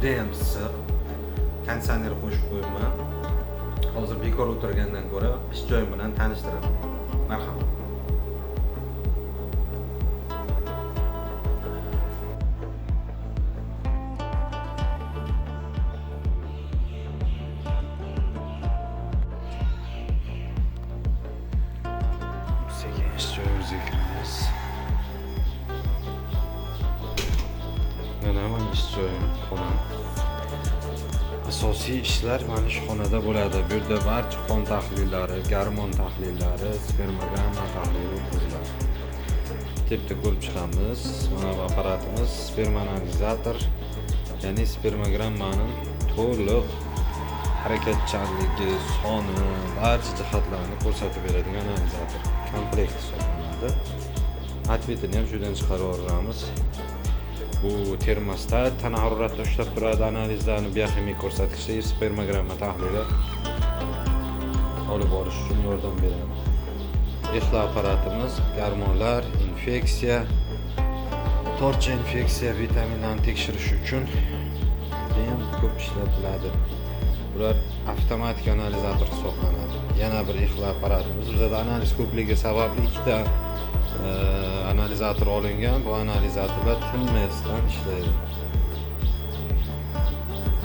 judayam issiq. Konditsioner qo'shib qo'yibman. Hozir bekor o'tirgandan ko'ra ish joyim bilan tanishtiraman. Marhamat. Sekin ish joyimizga kiramiz. Mana ish joyim, xonam. Asosiy ishlar mana shu xonada bo'ladi. Bu yerda barcha qon tahlillari, gormon tahlillari, spermogramma tahlili o'tkaziladi. Bitta ko'rib chiqamiz. Mana bu apparatimiz sperma analizator, ya'ni spermogrammaning to'liq harakatchanligi, soni, barcha jihatlarini ko'rsatib beradigan analizator. Komplekt hisoblanadi. Atvetini ham shundan chiqarib olamiz. Bu termostat tana haroratida ushlab turadi, analizlarni biokimik ko'rsatkichlar, spermogramma tahlili olib borish uchun yordam beradi. Ixlo apparatimiz gormonlar, infeksiya, tortcha infeksiya vitaminlarini tekshirish uchun ham ko'p ishlatiladi. Bular avtomatik analizator hisoblanadi. Yana bir ixlo apparatimiz. Bizda analiz ko'pligi sababli ikkita analizator olingan. Bu analizatorlar tinmasdan ishlaydi.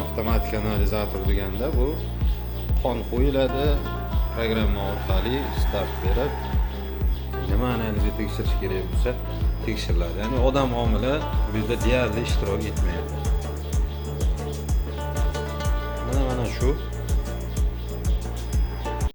Avtomatik analizator deganda bu qon qo'yiladi, programma orqali start berib, nima analizga tekshirish kerak bo'lsa tekshiriladi. Ya'ni odam omili bu yerda deyarli ishtirok etmaydi. Mana shu